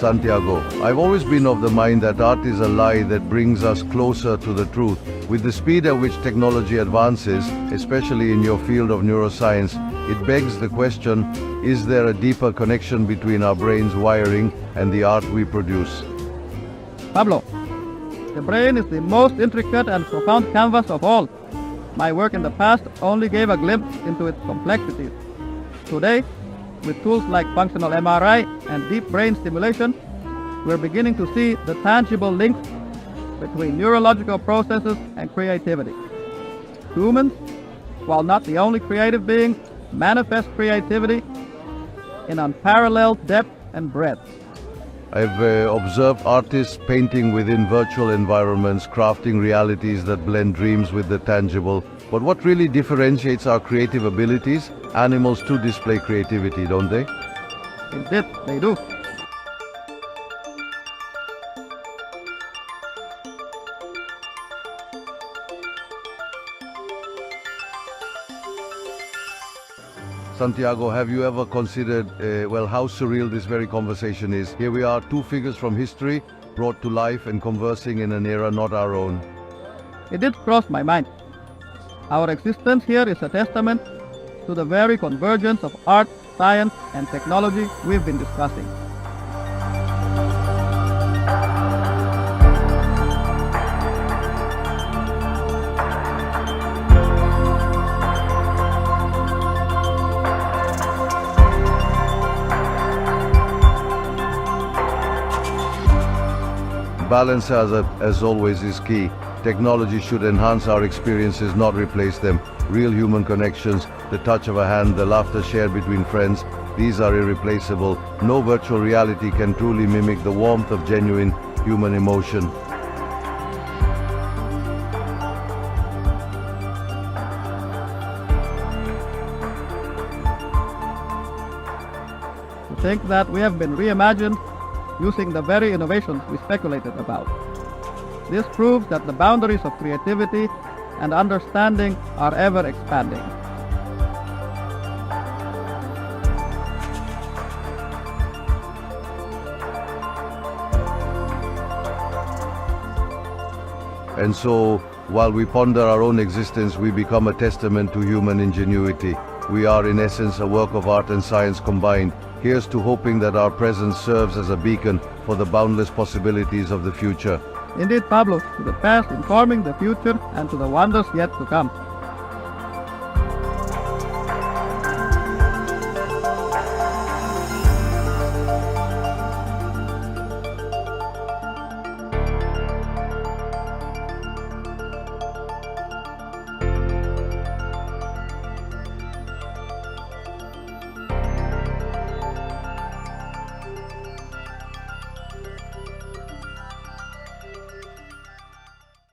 Santiago, I've always been of the mind that art is a lie that brings us closer to the truth. With the speed at which technology advances, especially in your field of neuroscience, it begs the question, is there a deeper connection between our brain's wiring and the art we produce? Pablo, the brain is the most intricate and profound canvas of all. My work in the past only gave a glimpse into its complexities. Today, with tools like functional MRI and deep brain stimulation, we're beginning to see the tangible links between neurological processes and creativity. Humans, while not the only creative beings, manifest creativity in unparalleled depth and breadth. I've observed artists painting within virtual environments, crafting realities that blend dreams with the tangible. But what really differentiates our creative abilities? Animals too display creativity, don't they? Indeed, they do. Santiago, have you ever considered, how surreal this very conversation is? Here we are, two figures from history, brought to life and conversing in an era not our own. It did cross my mind. Our existence here is a testament to the very convergence of art, science, and technology we've been discussing. Balance, as always, is key. Technology should enhance our experiences, not replace them. Real human connections, the touch of a hand, the laughter shared between friends, these are irreplaceable. No virtual reality can truly mimic the warmth of genuine human emotion. To think that we have been reimagined using the very innovations we speculated about. This proves that the boundaries of creativity and understanding are ever expanding. And so, while we ponder our own existence, we become a testament to human ingenuity. We are in essence a work of art and science combined. Here's to hoping that our presence serves as a beacon for the boundless possibilities of the future. Indeed, Pablo, to the past informing the future and to the wonders yet to come.